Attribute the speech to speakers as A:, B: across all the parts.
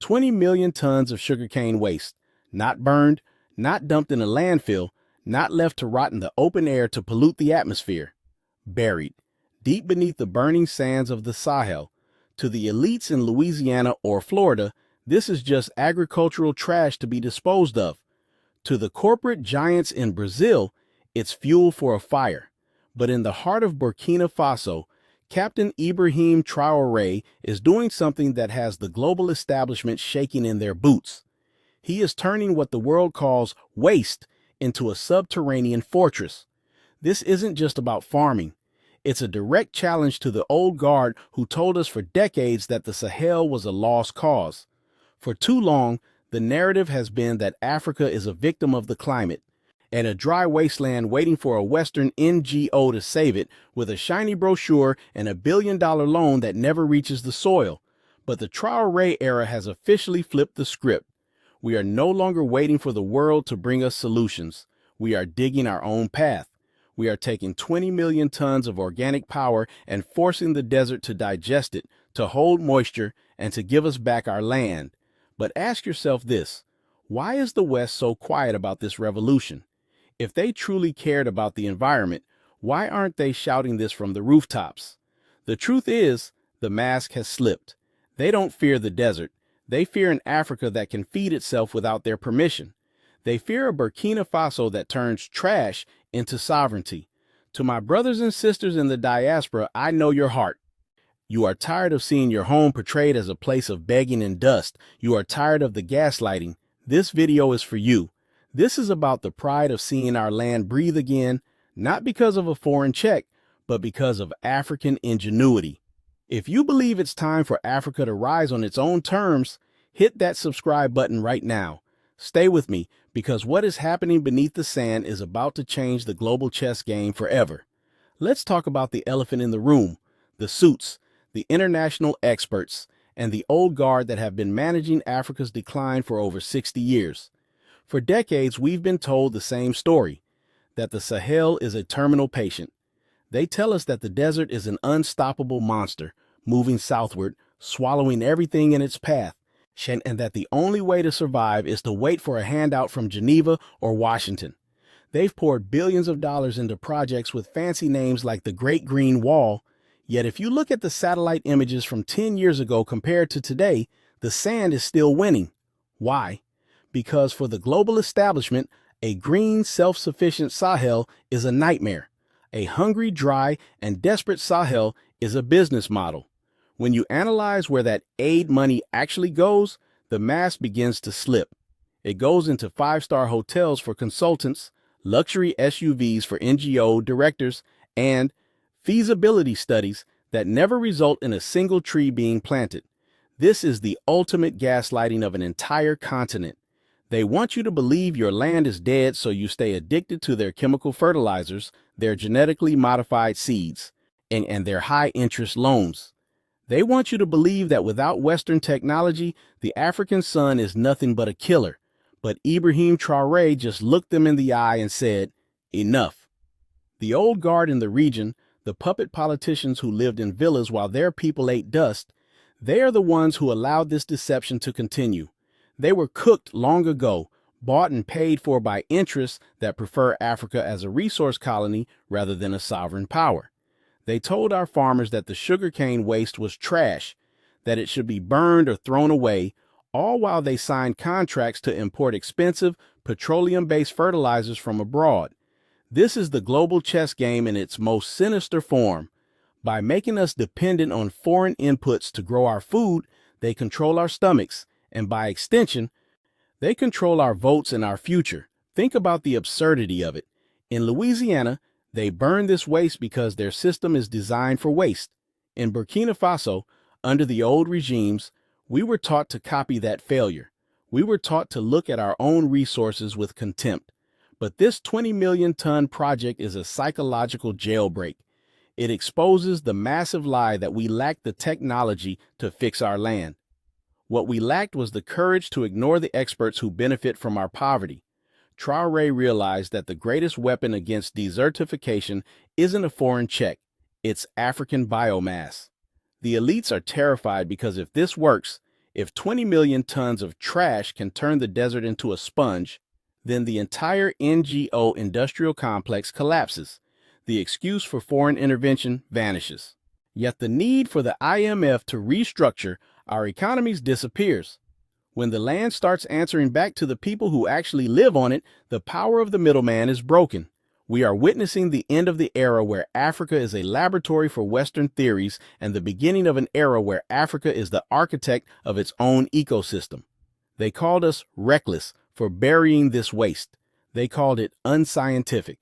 A: 20 million tons of sugarcane waste, not burned, not dumped in a landfill, not left to rot in the open air to pollute the atmosphere. Buried, deep beneath the burning sands of the Sahel. To the elites in Louisiana or Florida, this is just agricultural trash to be disposed of. To the corporate giants in Brazil, it's fuel for a fire. But in the heart of Burkina Faso, Captain Ibrahim Traoré is doing something that has the global establishment shaking in their boots. He is turning what the world calls waste into a subterranean fortress. This isn't just about farming. It's a direct challenge to the old guard who told us for decades that the Sahel was a lost cause. For too long, the narrative has been that Africa is a victim of the climate and a dry wasteland waiting for a Western NGO to save it with a shiny brochure and a billion-dollar loan that never reaches the soil. But the Traoré era has officially flipped the script. We are no longer waiting for the world to bring us solutions. We are digging our own path. We are taking 20 million tons of organic power and forcing the desert to digest it, to hold moisture, and to give us back our land. But ask yourself this: why is the West so quiet about this revolution? If they truly cared about the environment, why aren't they shouting this from the rooftops? The truth is, the mask has slipped. They don't fear the desert. They fear an Africa that can feed itself without their permission. They fear a Burkina Faso that turns trash into sovereignty. To my brothers and sisters in the diaspora, I know your heart. You are tired of seeing your home portrayed as a place of begging and dust. You are tired of the gaslighting. This video is for you. This is about the pride of seeing our land breathe again, not because of a foreign check, but because of African ingenuity. If you believe it's time for Africa to rise on its own terms, hit that subscribe button right now. Stay with me, because what is happening beneath the sand is about to change the global chess game forever. Let's talk about the elephant in the room, the suits, the international experts, and the old guard that have been managing Africa's decline for over 60 years. For decades, we've been told the same story, that the Sahel is a terminal patient. They tell us that the desert is an unstoppable monster, moving southward, swallowing everything in its path, and that the only way to survive is to wait for a handout from Geneva or Washington. They've poured billions of dollars into projects with fancy names like the Great Green Wall, yet if you look at the satellite images from 10 years ago compared to today, the sand is still winning. Why? Because for the global establishment, a green, self-sufficient Sahel is a nightmare. A hungry, dry, and desperate Sahel is a business model. When you analyze where that aid money actually goes, the mask begins to slip. It goes into five-star hotels for consultants, luxury SUVs for NGO directors, and feasibility studies that never result in a single tree being planted. This is the ultimate gaslighting of an entire continent. They want you to believe your land is dead so you stay addicted to their chemical fertilizers, their genetically modified seeds, and their high-interest loans. They want you to believe that without Western technology, the African sun is nothing but a killer. But Ibrahim Traoré just looked them in the eye and said, enough. The old guard in the region, the puppet politicians who lived in villas while their people ate dust, they are the ones who allowed this deception to continue. They were cooked long ago, bought and paid for by interests that prefer Africa as a resource colony rather than a sovereign power. They told our farmers that the sugarcane waste was trash, that it should be burned or thrown away, all while they signed contracts to import expensive, petroleum-based fertilizers from abroad. This is the global chess game in its most sinister form. By making us dependent on foreign inputs to grow our food, they control our stomachs, and by extension, they control our votes and our future. Think about the absurdity of it. In Louisiana, they burn this waste because their system is designed for waste. In Burkina Faso, under the old regimes, we were taught to copy that failure. We were taught to look at our own resources with contempt. But this 20 million ton project is a psychological jailbreak. It exposes the massive lie that we lack the technology to fix our land. What we lacked was the courage to ignore the experts who benefit from our poverty. Traoré realized that the greatest weapon against desertification isn't a foreign check, it's African biomass. The elites are terrified because if this works, If 20 million tons of trash can turn the desert into a sponge, then the entire NGO industrial complex collapses. The excuse for foreign intervention vanishes. Yet the need for the IMF to restructure our economies disappears. When the land starts answering back to the people who actually live on it, the power of the middleman is broken. We are witnessing the end of the era where Africa is a laboratory for Western theories and the beginning of an era where Africa is the architect of its own ecosystem. They called us reckless for burying this waste. They called it unscientific.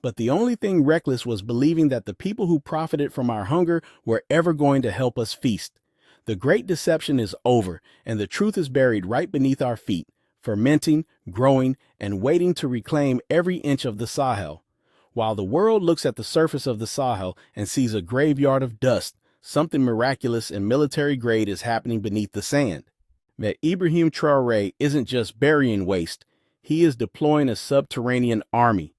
A: But the only thing reckless was believing that the people who profited from our hunger were ever going to help us feast. The great deception is over, and the truth is buried right beneath our feet, fermenting, growing, and waiting to reclaim every inch of the Sahel. While the world looks at the surface of the Sahel and sees a graveyard of dust, something miraculous and military grade is happening beneath the sand. That Ibrahim Traoré isn't just burying waste, he is deploying a subterranean army.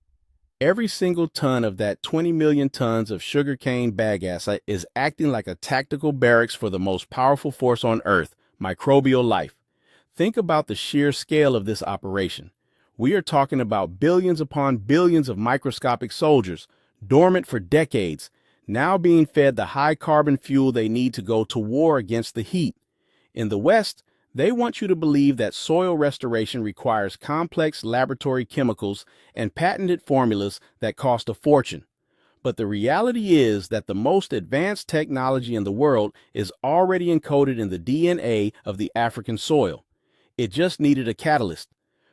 A: Every single ton of that 20 million tons of sugarcane bagasse is acting like a tactical barracks for the most powerful force on Earth, microbial life. Think about the sheer scale of this operation. We are talking about billions upon billions of microscopic soldiers, dormant for decades, now being fed the high carbon fuel they need to go to war against the heat. In the West, they want you to believe that soil restoration requires complex laboratory chemicals and patented formulas that cost a fortune. But the reality is that the most advanced technology in the world is already encoded in the DNA of the African soil. It just needed a catalyst.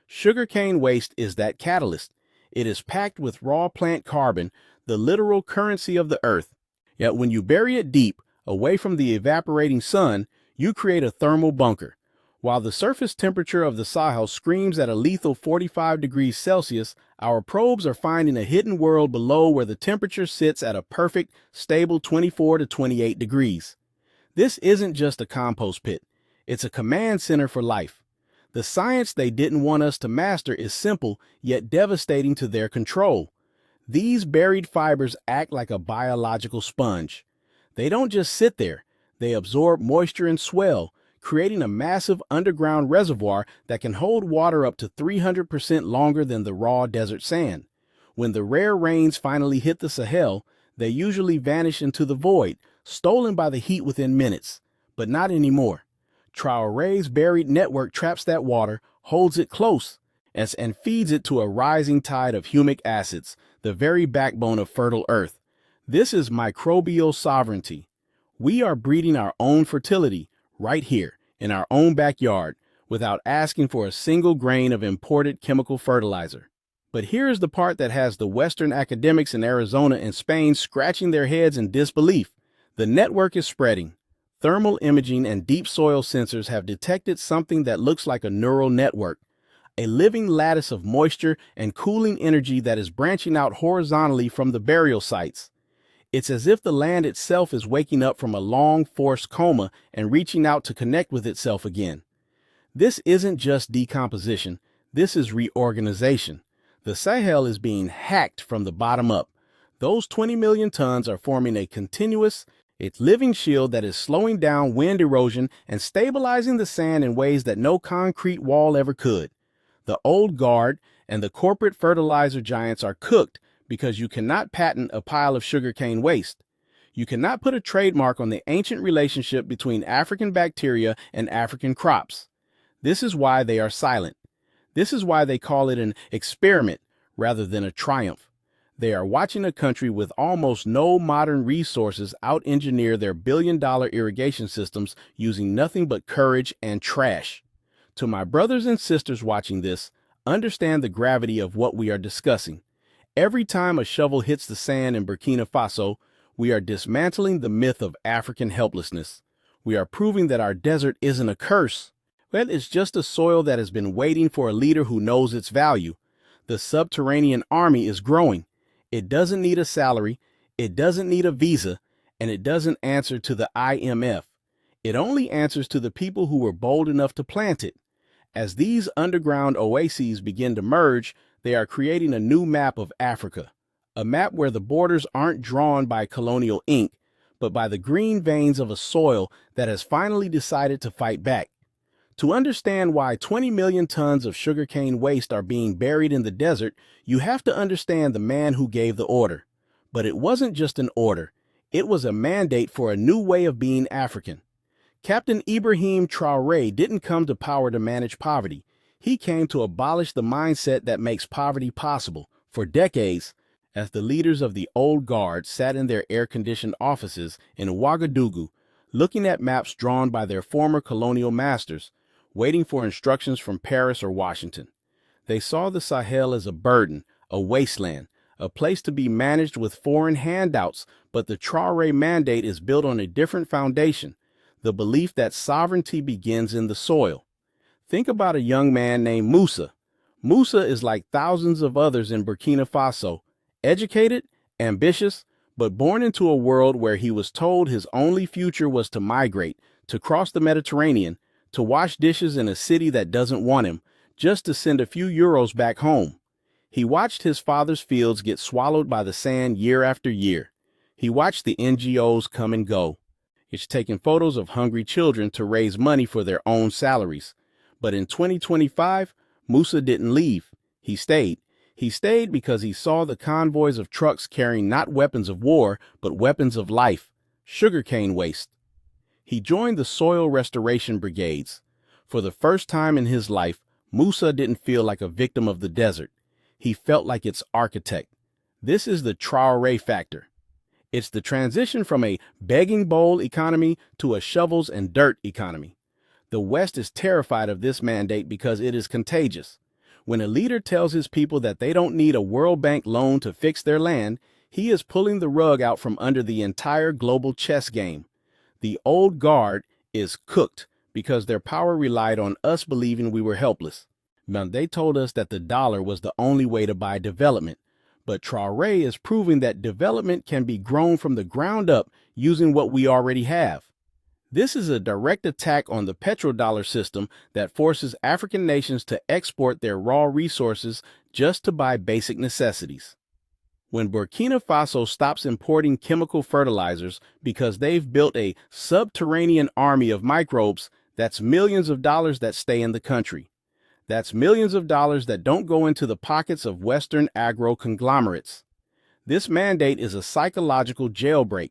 A: Sugarcane waste is that catalyst. It is packed with raw plant carbon, the literal currency of the earth. Yet when you bury it deep, away from the evaporating sun, you create a thermal bunker. While the surface temperature of the Sahel screams at a lethal 45 degrees Celsius, our probes are finding a hidden world below where the temperature sits at a perfect, stable 24 to 28 degrees. This isn't just a compost pit. It's a command center for life. The science they didn't want us to master is simple, yet devastating to their control. These buried fibers act like a biological sponge. They don't just sit there. They absorb moisture and swell, creating a massive underground reservoir that can hold water up to 300% longer than the raw desert sand. When the rare rains finally hit the Sahel, they usually vanish into the void, stolen by the heat within minutes. But not anymore. Traoré's buried network traps that water, holds it close, and feeds it to a rising tide of humic acids, the very backbone of fertile earth. This is microbial sovereignty. We are breeding our own fertility, right here, in our own backyard, without asking for a single grain of imported chemical fertilizer. But here is the part that has the Western academics in Arizona and Spain scratching their heads in disbelief. The network is spreading. Thermal imaging and deep soil sensors have detected something that looks like a neural network, a living lattice of moisture and cooling energy that is branching out horizontally from the burial sites. It's as if the land itself is waking up from a long forced coma and reaching out to connect with itself again. This isn't just decomposition, this is reorganization. The Sahel is being hacked from the bottom up. Those 20 million tons are forming a continuous, living shield that is slowing down wind erosion and stabilizing the sand in ways that no concrete wall ever could. The old guard and the corporate fertilizer giants are cooked because you cannot patent a pile of sugarcane waste. You cannot put a trademark on the ancient relationship between African bacteria and African crops. This is why they are silent. This is why they call it an experiment rather than a triumph. They are watching a country with almost no modern resources out-engineer their billion-dollar irrigation systems using nothing but courage and trash. To my brothers and sisters watching this, understand the gravity of what we are discussing. Every time a shovel hits the sand in Burkina Faso, we are dismantling the myth of African helplessness. We are proving that our desert isn't a curse. Well, it's just a soil that has been waiting for a leader who knows its value. The subterranean army is growing. It doesn't need a salary, it doesn't need a visa, and it doesn't answer to the IMF. It only answers to the people who were bold enough to plant it. As these underground oases begin to merge, they are creating a new map of Africa, a map where the borders aren't drawn by colonial ink, but by the green veins of a soil that has finally decided to fight back. To understand why 20 million tons of sugarcane waste are being buried in the desert, you have to understand the man who gave the order. But it wasn't just an order. It was a mandate for a new way of being African. Captain Ibrahim Traoré didn't come to power to manage poverty. He came to abolish the mindset that makes poverty possible. For decades, as the leaders of the old guard sat in their air-conditioned offices in Ouagadougou, looking at maps drawn by their former colonial masters, waiting for instructions from Paris or Washington. They saw the Sahel as a burden, a wasteland, a place to be managed with foreign handouts, but the Traoré mandate is built on a different foundation, the belief that sovereignty begins in the soil. Think about a young man named Musa. Musa is like thousands of others in Burkina Faso, educated, ambitious, but born into a world where he was told his only future was to migrate, to cross the Mediterranean, to wash dishes in a city that doesn't want him, just to send a few euros back home. He watched his father's fields get swallowed by the sand year after year. He watched the NGOs come and go. It's taking photos of hungry children to raise money for their own salaries. But in 2025, Musa didn't leave. He stayed. He stayed because he saw the convoys of trucks carrying not weapons of war, but weapons of life, sugarcane waste. He joined the soil restoration brigades. For the first time in his life, Musa didn't feel like a victim of the desert. He felt like its architect. This is the Traoré factor. It's the transition from a begging bowl economy to a shovels and dirt economy. The West is terrified of this mandate because it is contagious. When a leader tells his people that they don't need a World Bank loan to fix their land, he is pulling the rug out from under the entire global chess game. The old guard is cooked because their power relied on us believing we were helpless. Now, they told us that the dollar was the only way to buy development. But Traoré is proving that development can be grown from the ground up using what we already have. This is a direct attack on the petrodollar system that forces African nations to export their raw resources just to buy basic necessities. When Burkina Faso stops importing chemical fertilizers because they've built a subterranean army of microbes, that's millions of dollars that stay in the country. That's millions of dollars that don't go into the pockets of Western agro conglomerates. This mandate is a psychological jailbreak.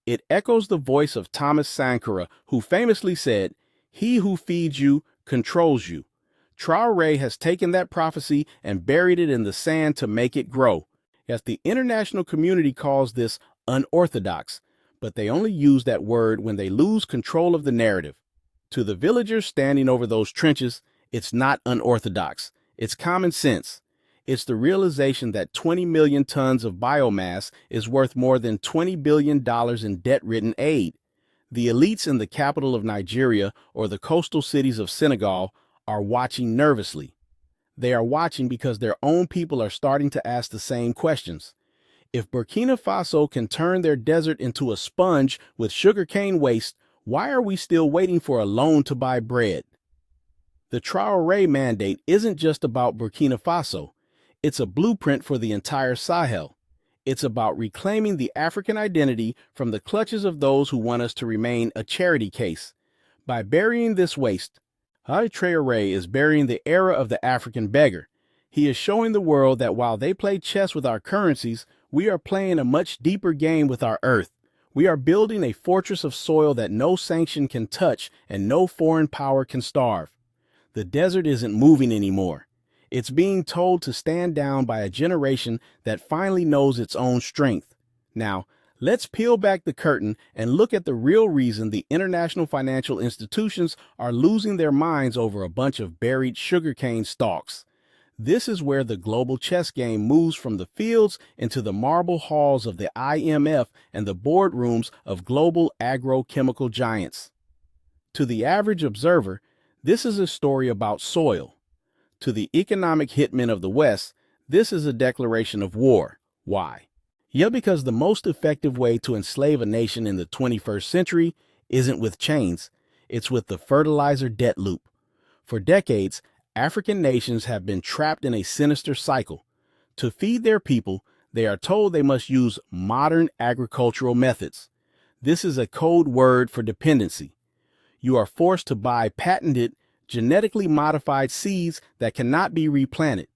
A: It echoes the voice of Thomas Sankara, who famously said, "He who feeds you controls you." Traoré has taken that prophecy and buried it in the sand to make it grow. Yes, the international community calls this unorthodox, but they only use that word when they lose control of the narrative. To the villagers standing over those trenches, it's not unorthodox. It's common sense. It's the realization that 20 million tons of biomass is worth more than $20 billion in debt-ridden aid. The elites in the capital of Nigeria or the coastal cities of Senegal are watching nervously. They are watching because their own people are starting to ask the same questions. If Burkina Faso can turn their desert into a sponge with sugarcane waste, why are we still waiting for a loan to buy bread? The Traoré mandate isn't just about Burkina Faso. It's a blueprint for the entire Sahel. It's about reclaiming the African identity from the clutches of those who want us to remain a charity case. By burying this waste, Traoré is burying the era of the African beggar. He is showing the world that while they play chess with our currencies, we are playing a much deeper game with our earth. We are building a fortress of soil that no sanction can touch and no foreign power can starve. The desert isn't moving anymore. It's being told to stand down by a generation that finally knows its own strength. Now, let's peel back the curtain and look at the real reason the international financial institutions are losing their minds over a bunch of buried sugarcane stalks. This is where the global chess game moves from the fields into the marble halls of the IMF and the boardrooms of global agrochemical giants. To the average observer, this is a story about soil. To the economic hitmen of the West, this is a declaration of war. Why? Yeah, because the most effective way to enslave a nation in the 21st century isn't with chains, it's with the fertilizer debt loop. For decades, African nations have been trapped in a sinister cycle. To feed their people, they are told they must use modern agricultural methods. This is a code word for dependency. You are forced to buy patented, genetically modified seeds that cannot be replanted.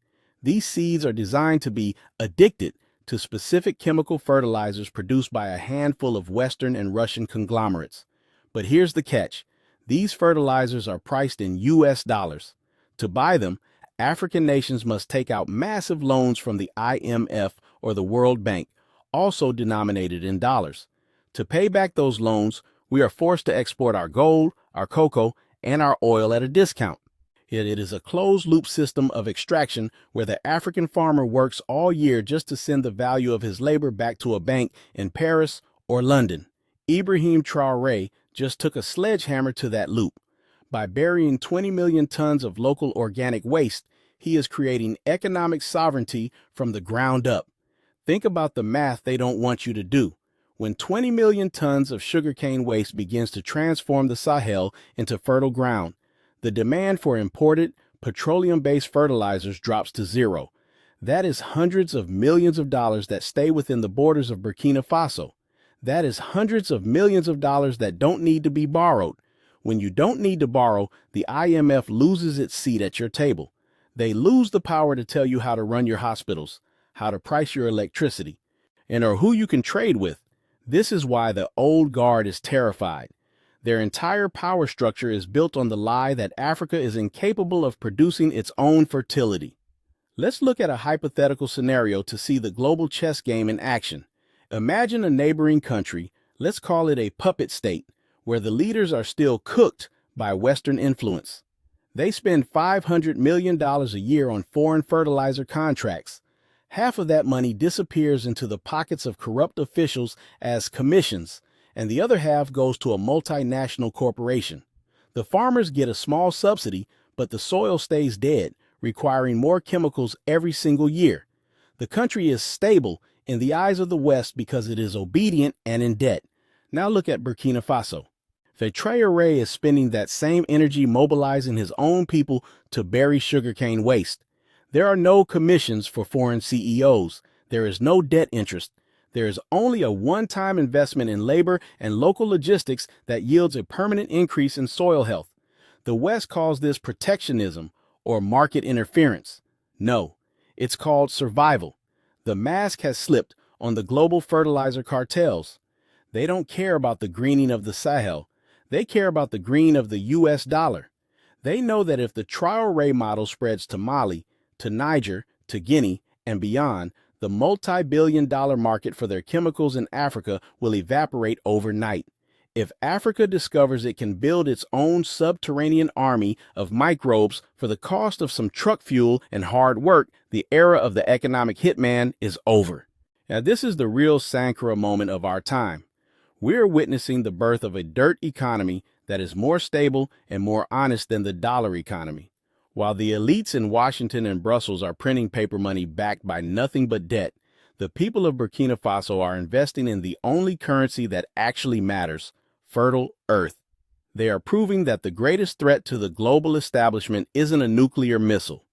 A: These seeds are designed to be addicted to specific chemical fertilizers produced by a handful of Western and Russian conglomerates. But here's the catch. These fertilizers are priced in US dollars. To buy them, African nations must take out massive loans from the IMF or the World Bank, also denominated in dollars. To pay back those loans, we are forced to export our gold, our cocoa, and our oil at a discount. It is a closed-loop system of extraction where the African farmer works all year just to send the value of his labor back to a bank in Paris or London. Ibrahim Traoré just took a sledgehammer to that loop. By burying 20 million tons of local organic waste, he is creating economic sovereignty from the ground up. Think about the math they don't want you to do. When 20 million tons of sugarcane waste begins to transform the Sahel into fertile ground, the demand for imported, petroleum-based fertilizers drops to zero. That is hundreds of millions of dollars that stay within the borders of Burkina Faso. That is hundreds of millions of dollars that don't need to be borrowed. When you don't need to borrow, the IMF loses its seat at your table. They lose the power to tell you how to run your hospitals, how to price your electricity, or who you can trade with. This is why the old guard is terrified. Their entire power structure is built on the lie that Africa is incapable of producing its own fertility. Let's look at a hypothetical scenario to see the global chess game in action. Imagine a neighboring country, let's call it a puppet state, where the leaders are still cooked by Western influence. They spend $500 million a year on foreign fertilizer contracts. Half of that money disappears into the pockets of corrupt officials as commissions, and the other half goes to a multinational corporation. The farmers get a small subsidy, but the soil stays dead, requiring more chemicals every single year. The country is stable in the eyes of the West because it is obedient and in debt. Now look at Burkina Faso. Traoré is spending that same energy mobilizing his own people to bury sugarcane waste. There are no commissions for foreign CEOs. There is no debt interest. There is only a one-time investment in labor and local logistics that yields a permanent increase in soil health. The West calls this protectionism or market interference. No, it's called survival. The mask has slipped on the global fertilizer cartels. They don't care about the greening of the Sahel. They care about the green of the US dollar. They know that if the Traore model spreads to Mali, to Niger, to Guinea, and beyond, the multi-billion-dollar market for their chemicals in Africa will evaporate overnight. If Africa discovers it can build its own subterranean army of microbes for the cost of some truck fuel and hard work, the era of the economic hitman is over. Now, this is the real Sankara moment of our time. We're witnessing the birth of a dirt economy that is more stable and more honest than the dollar economy. While the elites in Washington and Brussels are printing paper money backed by nothing but debt, the people of Burkina Faso are investing in the only currency that actually matters, fertile earth. They are proving that the greatest threat to the global establishment isn't a nuclear missile.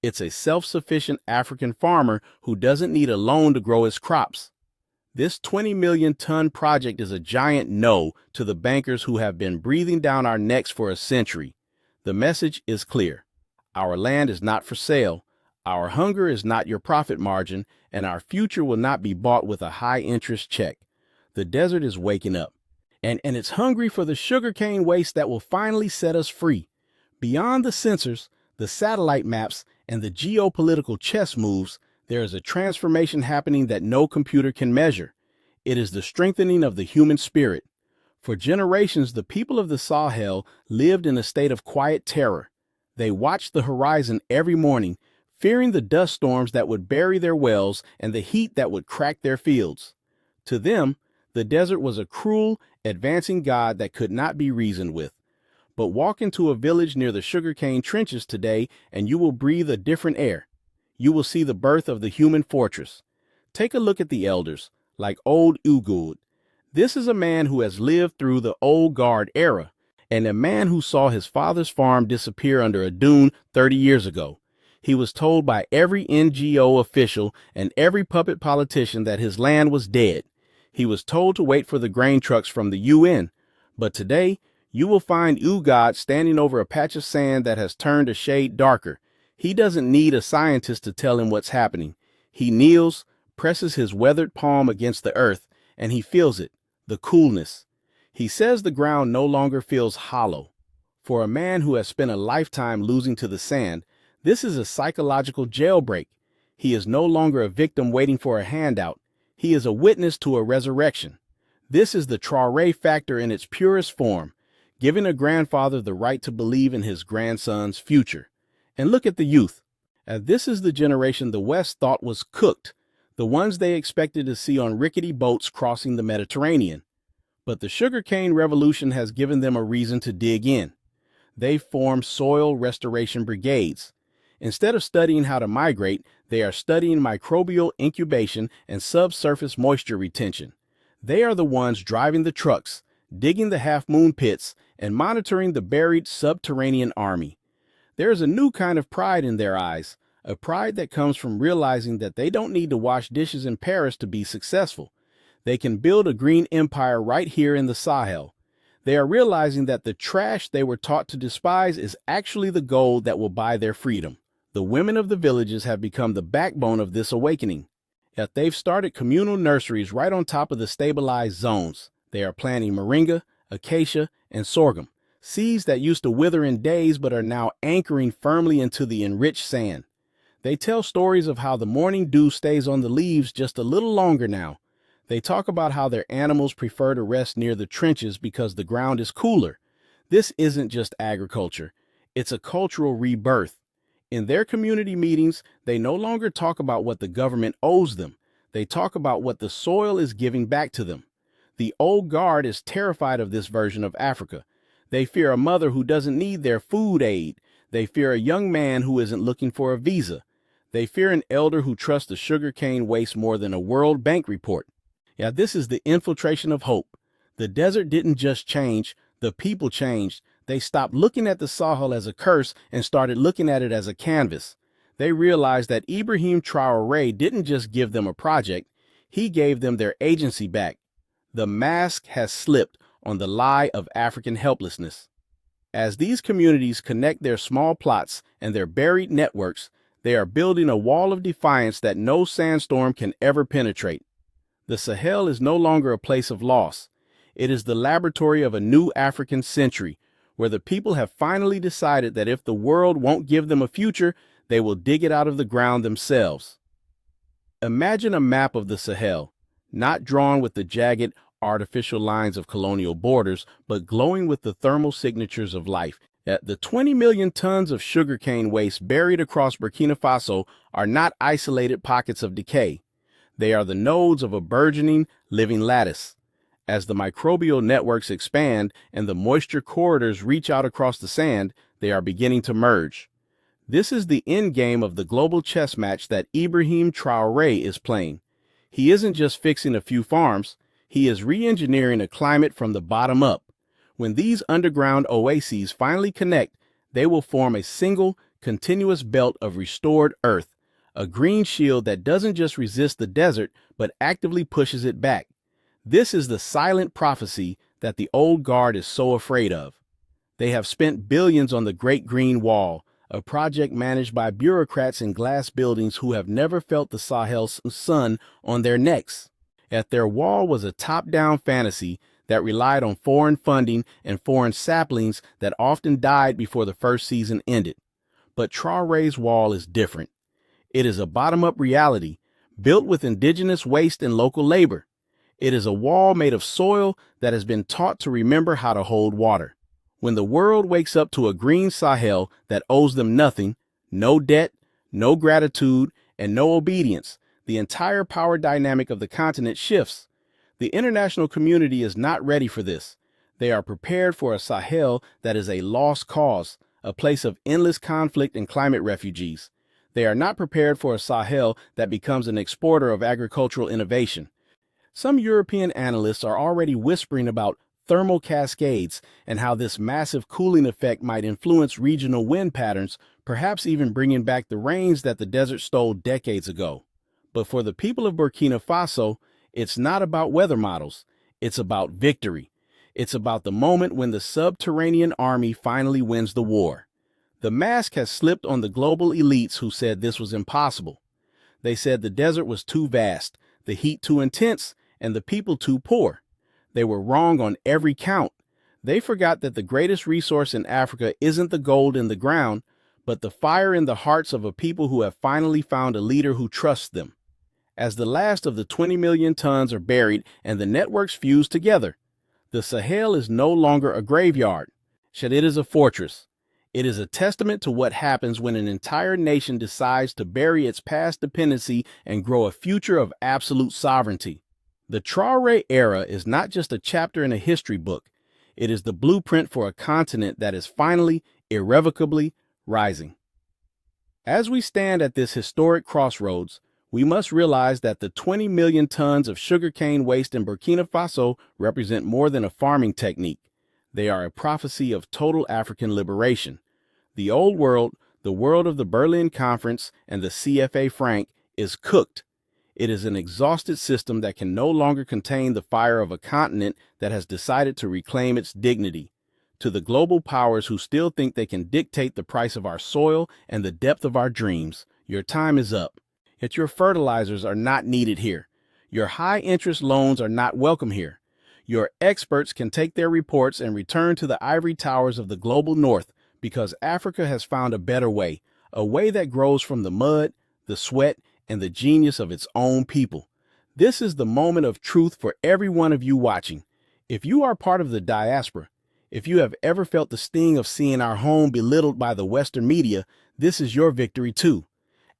A: It's a self-sufficient African farmer who doesn't need a loan to grow his crops. This 20 million ton project is a giant no to the bankers who have been breathing down our necks for a century. The message is clear. Our land is not for sale. Our hunger is not your profit margin, and our future will not be bought with a high interest check. The desert is waking up, and it's hungry for the sugarcane waste that will finally set us free. Beyond the sensors, the satellite maps, and the geopolitical chess moves, there is a transformation happening that no computer can measure. It is the strengthening of the human spirit. For generations, the people of the Sahel lived in a state of quiet terror. They watched the horizon every morning, fearing the dust storms that would bury their wells and the heat that would crack their fields. To them, the desert was a cruel, advancing god that could not be reasoned with. But walk into a village near the sugarcane trenches today and you will breathe a different air. You will see the birth of the human fortress. Take a look at the elders, like old Ugood. This is a man who has lived through the old guard era, and a man who saw his father's farm disappear under a dune 30 years ago. He was told by every NGO official and every puppet politician that his land was dead. He was told to wait for the grain trucks from the UN. But today, You will find Ugod standing over a patch of sand that has turned a shade darker. He doesn't need a scientist to tell him what's happening. He kneels, presses his weathered palm against the earth, and he feels it, the coolness. He says the ground no longer feels hollow. For a man who has spent a lifetime losing to the sand, this is a psychological jailbreak. He is no longer a victim waiting for a handout. He is a witness to a resurrection. This is the Traore factor in its purest form, giving a grandfather the right to believe in his grandson's future. And look at the youth. This is the generation the West thought was cooked, the ones they expected to see on rickety boats crossing the Mediterranean. But the sugarcane revolution has given them a reason to dig in. They formed soil restoration brigades. Instead of studying how to migrate, they are studying microbial incubation and subsurface moisture retention. They are the ones driving the trucks, digging the half-moon pits, and monitoring the buried subterranean army. There is a new kind of pride in their eyes, a pride that comes from realizing that they don't need to wash dishes in Paris to be successful. They can build a green empire right here in the Sahel. They are realizing that the trash they were taught to despise is actually the gold that will buy their freedom. The women of the villages have become the backbone of this awakening. Yet they've started communal nurseries right on top of the stabilized zones. They are planting moringa, acacia, and sorghum, seeds that used to wither in days but are now anchoring firmly into the enriched sand. They tell stories of how the morning dew stays on the leaves just a little longer now. They talk about how their animals prefer to rest near the trenches because the ground is cooler. This isn't just agriculture. It's a cultural rebirth. In their community meetings, they no longer talk about what the government owes them. They talk about what the soil is giving back to them. The old guard is terrified of this version of Africa. They fear a mother who doesn't need their food aid. They fear a young man who isn't looking for a visa. They fear an elder who trusts the sugarcane waste more than a World Bank report. Yeah, this is the infiltration of hope. The desert didn't just change, the people changed. They stopped looking at the Sahel as a curse and started looking at it as a canvas. They realized that Ibrahim Traoré didn't just give them a project, he gave them their agency back. The mask has slipped on the lie of African helplessness. As these communities connect their small plots and their buried networks, they are building a wall of defiance that no sandstorm can ever penetrate. The Sahel is no longer a place of loss. It is the laboratory of a new African century, where the people have finally decided that if the world won't give them a future, they will dig it out of the ground themselves. Imagine a map of the Sahel, not drawn with the jagged, artificial lines of colonial borders, but glowing with the thermal signatures of life. The 20 million tons of sugarcane waste buried across Burkina Faso are not isolated pockets of decay. They are the nodes of a burgeoning, living lattice. As the microbial networks expand and the moisture corridors reach out across the sand, they are beginning to merge. This is the end game of the global chess match that Ibrahim Traoré is playing. He isn't just fixing a few farms, he is re-engineering a climate from the bottom up. When these underground oases finally connect, they will form a single, continuous belt of restored earth, a green shield that doesn't just resist the desert, but actively pushes it back. This is the silent prophecy that the old guard is so afraid of. They have spent billions on the Great Green Wall, a project managed by bureaucrats in glass buildings who have never felt the Sahel's sun on their necks. Yet their wall was a top-down fantasy that relied on foreign funding and foreign saplings that often died before the first season ended. But Traoré's wall is different. It is a bottom-up reality, built with indigenous waste and local labor. It is a wall made of soil that has been taught to remember how to hold water. When the world wakes up to a green Sahel that owes them nothing, no debt, no gratitude, and no obedience, the entire power dynamic of the continent shifts. The international community is not ready for this. They are prepared for a Sahel that is a lost cause, a place of endless conflict and climate refugees. They are not prepared for a Sahel that becomes an exporter of agricultural innovation. Some European analysts are already whispering about thermal cascades and how this massive cooling effect might influence regional wind patterns, perhaps even bringing back the rains that the desert stole decades ago. But for the people of Burkina Faso, it's not about weather models. It's about victory. It's about the moment when the subterranean army finally wins the war. The mask has slipped on the global elites who said this was impossible. They said the desert was too vast, the heat too intense, and the people too poor. They were wrong on every count. They forgot that the greatest resource in Africa isn't the gold in the ground, but the fire in the hearts of a people who have finally found a leader who trusts them. As the last of the 20 million tons are buried and the networks fuse together, the Sahel is no longer a graveyard. It is a fortress. It is a testament to what happens when an entire nation decides to bury its past dependency and grow a future of absolute sovereignty. The Traore era is not just a chapter in a history book. It is the blueprint for a continent that is finally, irrevocably rising. As we stand at this historic crossroads, we must realize that the 20 million tons of sugarcane waste in Burkina Faso represent more than a farming technique. They are a prophecy of total African liberation. The old world, the world of the Berlin Conference and the CFA franc, is cooked. It is an exhausted system that can no longer contain the fire of a continent that has decided to reclaim its dignity. To the global powers who still think they can dictate the price of our soil and the depth of our dreams, your time is up. Yet your fertilizers are not needed here. Your high-interest loans are not welcome here. Your experts can take their reports and return to the ivory towers of the global north, because Africa has found a better way, a way that grows from the mud, the sweat, and the genius of its own people. This is the moment of truth for every one of you watching. If you are part of the diaspora, if you have ever felt the sting of seeing our home belittled by the Western media, this is your victory too.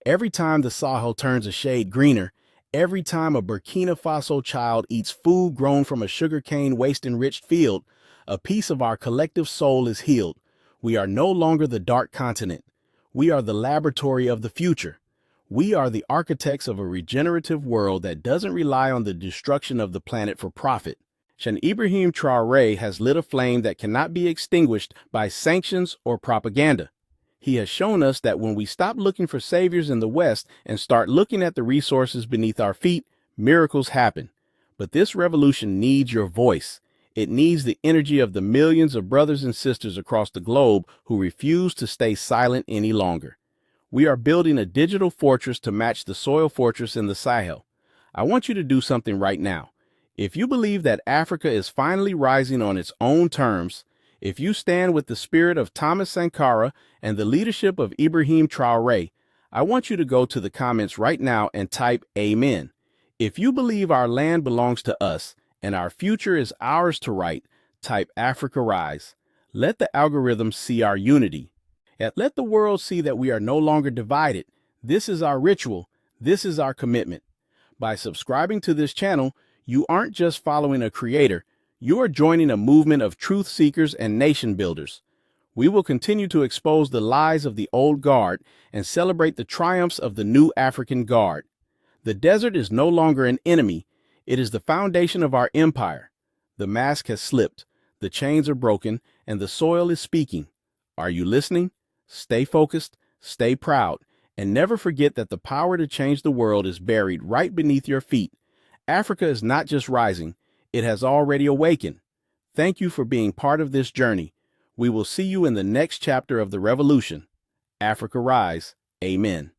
A: Every time the Sahel turns a shade greener, every time a Burkina Faso child eats food grown from a sugarcane waste-enriched field, a piece of our collective soul is healed. We are no longer the dark continent. We are the laboratory of the future. We are the architects of a regenerative world that doesn't rely on the destruction of the planet for profit. Ibrahim Traoré has lit a flame that cannot be extinguished by sanctions or propaganda. He has shown us that when we stop looking for saviors in the West and start looking at the resources beneath our feet, miracles happen. But this revolution needs your voice. It needs the energy of the millions of brothers and sisters across the globe who refuse to stay silent any longer. We are building a digital fortress to match the soil fortress in the Sahel. I want you to do something right now. If you believe that Africa is finally rising on its own terms, if you stand with the spirit of Thomas Sankara and the leadership of Ibrahim Traoré, I want you to go to the comments right now and type Amen. If you believe our land belongs to us and our future is ours to write, type Africa Rise. Let the algorithms see our unity. And let the world see that we are no longer divided. This is our ritual. This is our commitment. By subscribing to this channel, you aren't just following a creator. You are joining a movement of truth seekers and nation builders. We will continue to expose the lies of the old guard and celebrate the triumphs of the new African guard. The desert is no longer an enemy. It is the foundation of our empire. The mask has slipped, the chains are broken, and the soil is speaking. Are you listening? Stay focused, stay proud, and never forget that the power to change the world is buried right beneath your feet. Africa is not just rising, it has already awakened. Thank you for being part of this journey. We will see you in the next chapter of the revolution. Africa Rise. Amen.